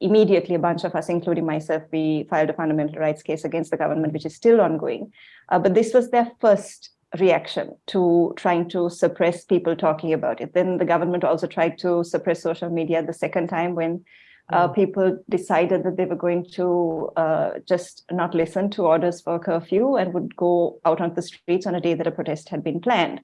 immediately a bunch of us, including myself, we filed a fundamental rights case against the government, which is still ongoing. But this was their first reaction to trying to suppress people talking about it. Then the government also tried to suppress social media the second time when people decided that they were going to just not listen to orders for curfew and would go out on the streets on a day that a protest had been planned.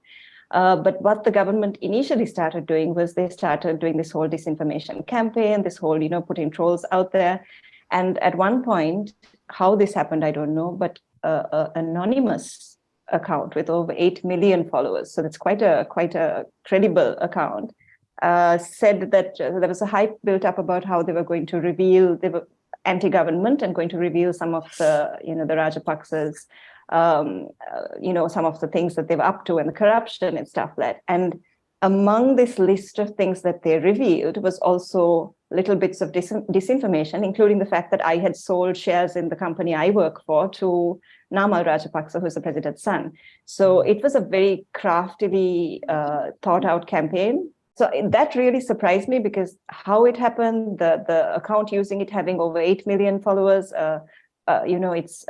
But what the government initially started doing was they started doing this whole disinformation campaign, this whole, putting trolls out there. And at one point, how this happened, I don't know, but an anonymous account with over 8 million followers, so that's quite a credible account, said that there was a hype built up about how they were going to reveal, they were anti-government and going to reveal some of the, the Rajapaksas, some of the things that they were up to and the corruption and stuff like that. And among this list of things that they revealed was also little bits of disinformation, including the fact that I had sold shares in the company I work for to Namal Rajapaksa, who's the president's son. So it was a very craftily thought out campaign. So that really surprised me because how it happened, the account using it having over 8 million followers, it's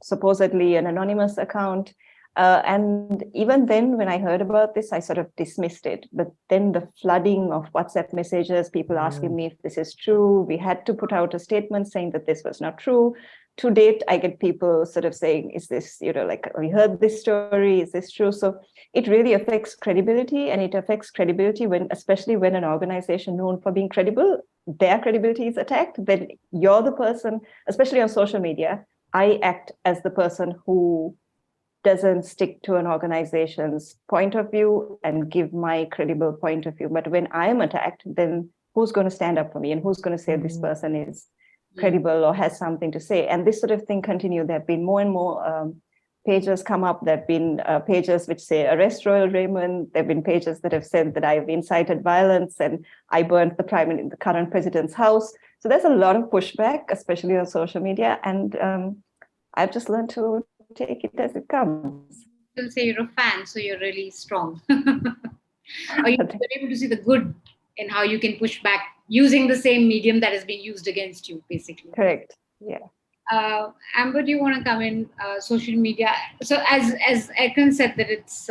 supposedly an anonymous account. And even then, when I heard about this, I sort of dismissed it. But then the flooding of WhatsApp messages, people asking me if this is true, we had to put out a statement saying that this was not true. To date, I get people sort of saying, is this, we heard this story, is this true? So it really affects credibility, and it affects credibility especially when an organization known for being credible, their credibility is attacked, then you're the person, especially on social media, I act as the person who doesn't stick to an organization's point of view and give my credible point of view. But when I'm attacked, then who's going to stand up for me and who's going to say this person is credible or has something to say? And this sort of thing continued. There have been more and more pages come up. There have been pages which say arrest Roel Raymond. There have been pages that have said that I've incited violence and I burnt the current president's house. So there's a lot of pushback, especially on social media. And I've just learned to take it as it comes.
You'll say you're a fan, so you're really strong. Or you're able to see the good in how you can push back using the same medium that is being used against you, basically.
Correct. Yeah.
Amber, do you want to come in? Social media. So as Erkan said, that it's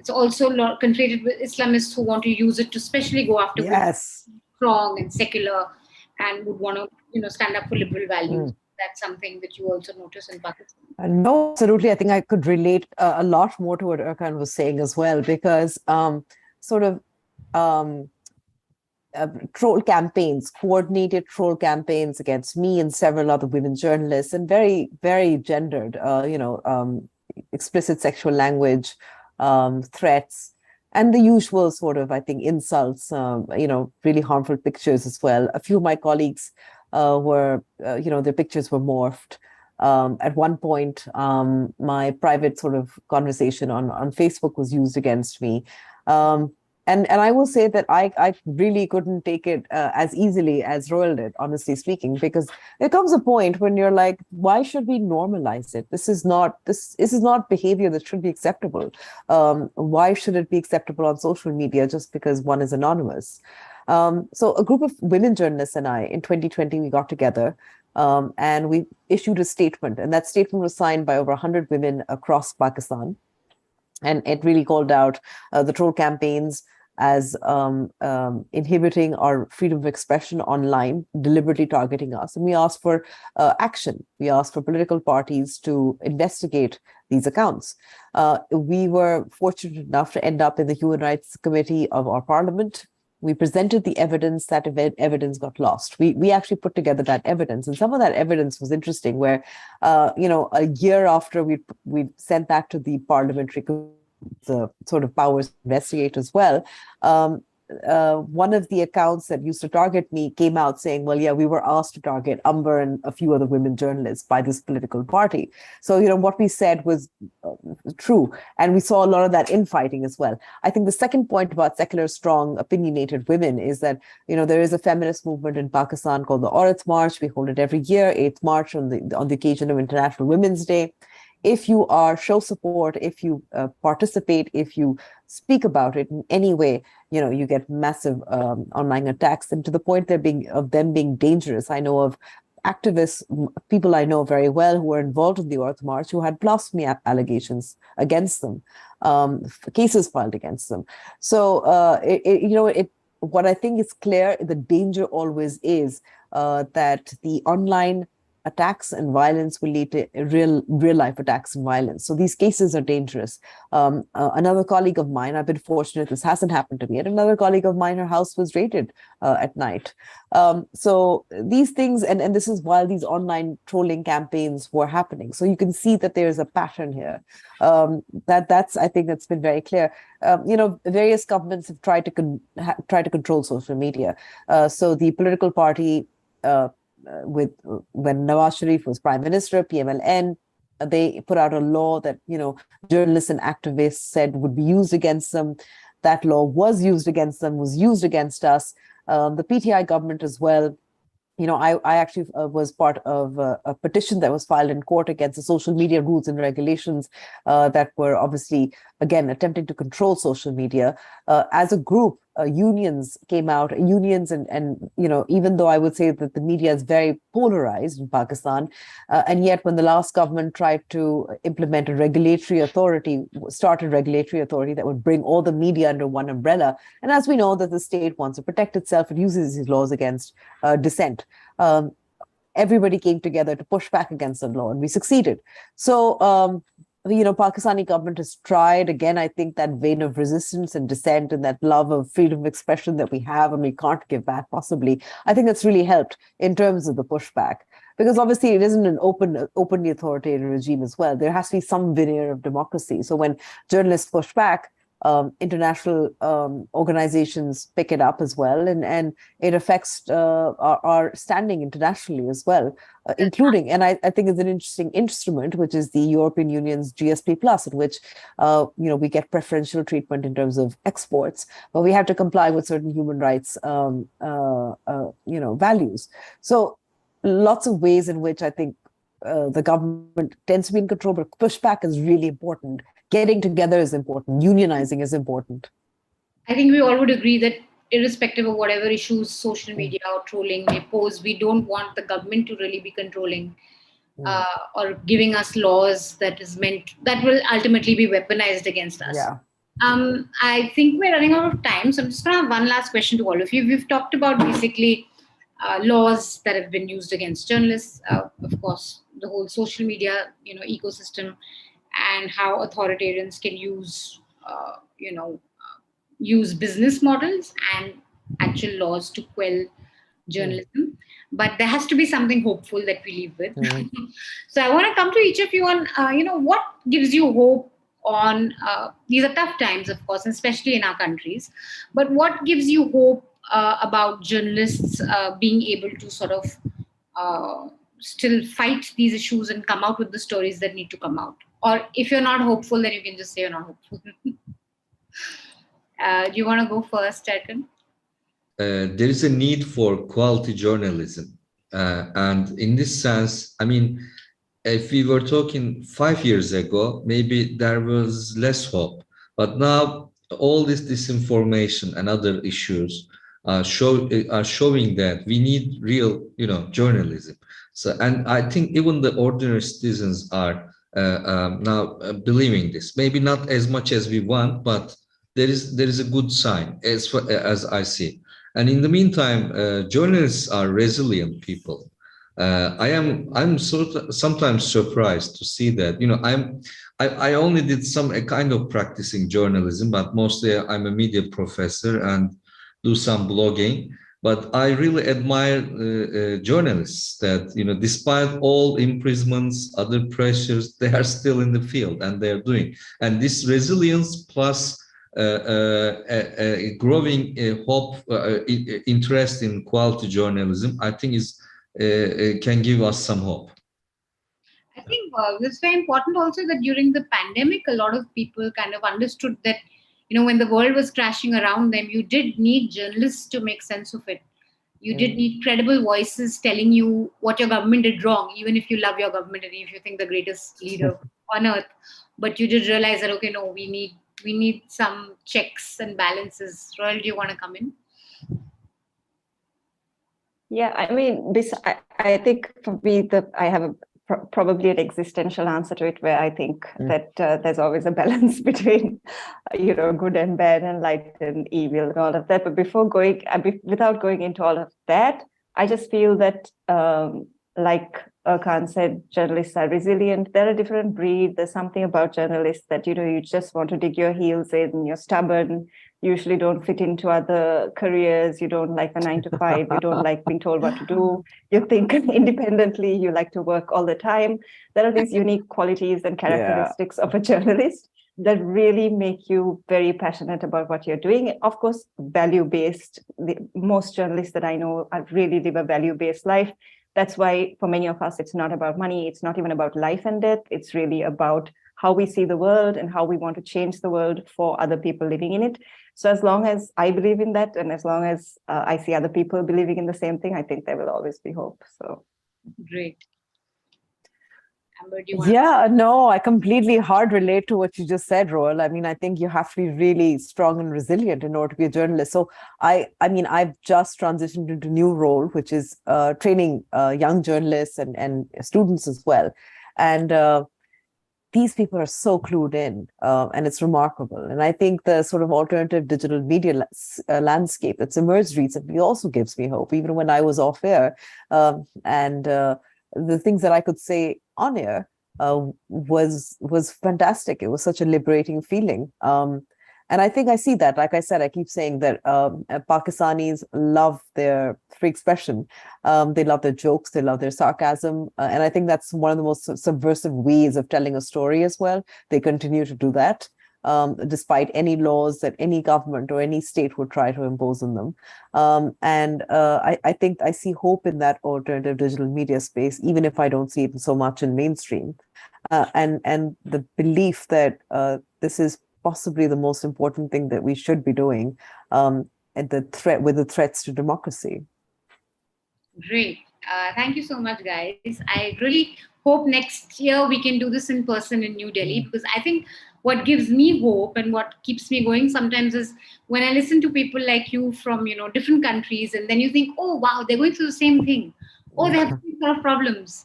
also conflated with Islamists who want to use it to especially go after strong and secular and would want to stand up for liberal values. That's something that you also notice in Pakistan.
No, absolutely. I think I could relate a lot more to what Erkan was saying as well, because troll campaigns, coordinated troll campaigns against me and several other women journalists, and very, very gendered, explicit sexual language, threats, and the usual sort of, I think, insults, really harmful pictures as well. A few of my colleagues their pictures were morphed. At one point, my private sort of conversation on Facebook was used against me. And I will say that I really couldn't take it as easily as Roel did, honestly speaking, because there comes a point when you're like, why should we normalize it? This is not behavior that should be acceptable. Why should it be acceptable on social media just because one is anonymous? So a group of women journalists and I, in 2020, we got together and we issued a statement. And that statement was signed by over 100 women across Pakistan. And it really called out the troll campaigns as inhibiting our freedom of expression online, deliberately targeting us. And we asked for action. We asked for political parties to investigate these accounts. We were fortunate enough to end up in the Human Rights Committee of our parliament. We presented the evidence. That evidence got lost. We actually put together that evidence, and some of that evidence was interesting. Where, a year after we sent that to the parliamentary, the sort of powers to investigate as well. One of the accounts that used to target me came out saying, well, yeah, we were asked to target Amber and a few other women journalists by this political party. So, what we said was true. And we saw a lot of that infighting as well. I think the second point about secular, strong, opinionated women is that, there is a feminist movement in Pakistan called the Aurat March. We hold it every year, 8th March on the occasion of International Women's Day. If you show support, if you participate, if you speak about it in any way, you get massive online attacks, and to the point of them being dangerous. I know of activists, people I know very well who were involved in the Earth March, who had blasphemy allegations against them, cases filed against them. So, what I think is clear, the danger always is that the online attacks and violence will lead to real life attacks and violence. So these cases are dangerous. Another colleague of mine, I've been fortunate, this hasn't happened to me, yet another colleague of mine, her house was raided at night. So these things, and this is while these online trolling campaigns were happening. So you can see that there's a pattern here. I think that's been very clear. Various governments have tried to control social media. So the political party, when Nawaz Sharif was prime minister, PMLN, they put out a law that journalists and activists said would be used against them. That law was used against them, was used against us. The PTI government as well. I actually was part of a petition that was filed in court against the social media rules and regulations that were obviously, again, attempting to control social media. As a group, unions came out, and even though I would say that the media is very polarized in Pakistan, and yet when the last government tried to implement a regulatory authority that would bring all the media under one umbrella, and as we know that the state wants to protect itself, it uses these laws against dissent. Everybody came together to push back against the law, and we succeeded. So, Pakistani government has tried, again, I think that vein of resistance and dissent and that love of freedom of expression that we have and we can't give back possibly. I think that's really helped in terms of the pushback, because obviously it isn't an openly authoritarian regime as well. There has to be some veneer of democracy. So when journalists push back, international organizations pick it up as well, and it affects our standing internationally as well, including, and I think it's an interesting instrument, which is the European Union's GSP Plus, in which we get preferential treatment in terms of exports, but we have to comply with certain human rights values. So lots of ways in which I think the government tends to be in control, but pushback is really important. Getting together is important. Unionizing is important.
I think we all would agree that irrespective of whatever issues social media or trolling may pose, we don't want the government to really be controlling or giving us laws that will ultimately be weaponized against us.
Yeah.
I think we're running out of time, so I'm just going to have one last question to all of you. We've talked about basically laws that have been used against journalists, of course, the whole social media, ecosystem, and how authoritarians can use, use business models and actual laws to quell journalism. But there has to be something hopeful that we live with. So I want to come to each of you on, what gives you hope on, these are tough times, of course, especially in our countries, but what gives you hope about journalists being able to sort of still fight these issues and come out with the stories that need to come out? Or if you're not hopeful, then you can just say you're not hopeful. Do you want to go first, Erkan?
There is a need for quality journalism. And in this sense, I mean, if we were talking 5 years ago, maybe there was less hope. But now all this disinformation and other issues are showing that we need real, journalism. So, and I think even the ordinary citizens are now believing this. Maybe not as much as we want, but there is a good sign as I see. And in the meantime, journalists are resilient people. I'm sometimes surprised to see that. I only did some kind of practicing journalism, but mostly I'm a media professor, and do some blogging. But I really admire journalists that, despite all imprisonments, other pressures, they are still in the field and they're doing. And this resilience plus a growing hope, interest in quality journalism, I think can give us some hope.
I think it's very important also that during the pandemic, a lot of people kind of understood that, when the world was crashing around them, you did need journalists to make sense of it. You did need credible voices telling you what your government did wrong, even if you love your government and if you think the greatest leader on earth. But you did realize that, okay, no, we need some checks and balances. Roel, do you want to come in?
Yeah, I mean, I think for me, I have probably an existential answer to it, where I think that there's always a balance between, good and bad and light and evil and all of that. But without going into all of that, I just feel that, like Erkan said, journalists are resilient. They're a different breed. There's something about journalists that, you just want to dig your heels in, you're stubborn, usually don't fit into other careers, you don't like the 9 to 5, you don't like being told what to do, you think independently, you like to work all the time. There are these unique qualities and characteristics of a journalist that really make you very passionate about what you're doing. Of course, value-based. Most journalists that I know really live a value-based life. That's why for many of us, it's not about money. It's not even about life and death. It's really about how we see the world and how we want to change the world for other people living in it. So as long as I believe in that, and as long as I see other people believing in the same thing, I think there will always be hope. So
great. Amber, do you want
no, I completely hard relate to what you just said, Roel. I mean, I think you have to be really strong and resilient in order to be a journalist. So I mean, I've just transitioned into a new role, which is training young journalists and students as well. And these people are so clued in, and it's remarkable. And I think the sort of alternative digital media landscape that's emerged recently also gives me hope, even when I was off air. The things that I could say on air was fantastic. It was such a liberating feeling. And I think I see that. Like I said, I keep saying that Pakistanis love their free expression. They love their jokes. They love their sarcasm. And I think that's one of the most subversive ways of telling a story as well. They continue to do that, despite any laws that any government or any state would try to impose on them. I think I see hope in that alternative digital media space, even if I don't see it so much in mainstream. And the belief that this is possibly the most important thing that we should be doing, and with the threats to democracy.
Great. Thank you so much, guys. I really hope next year we can do this in person in New Delhi, because I think what gives me hope and what keeps me going sometimes is when I listen to people like you from, different countries, and then you think, oh, wow, they're going through the same thing. Oh, they have these sort of problems.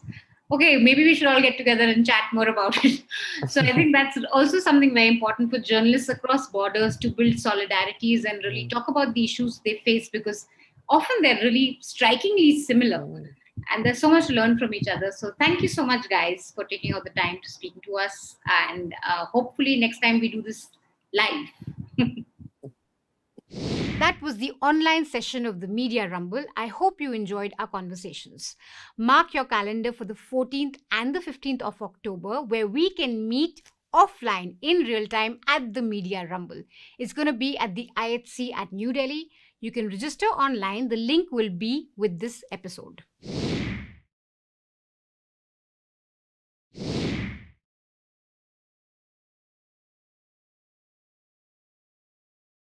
Okay, maybe we should all get together and chat more about it. So I think that's also something very important for journalists across borders, to build solidarities and really talk about the issues they face, because often they're really strikingly similar. And there's so much to learn from each other. So thank you so much, guys, for taking out the time to speak to us. And hopefully next time we do this live. That was the online session of the Media Rumble. I hope you enjoyed our conversations. Mark your calendar for the 14th and the 15th of October, where we can meet offline in real time at the Media Rumble. It's going to be at the IHC at New Delhi. You can register online. The link will be with this episode.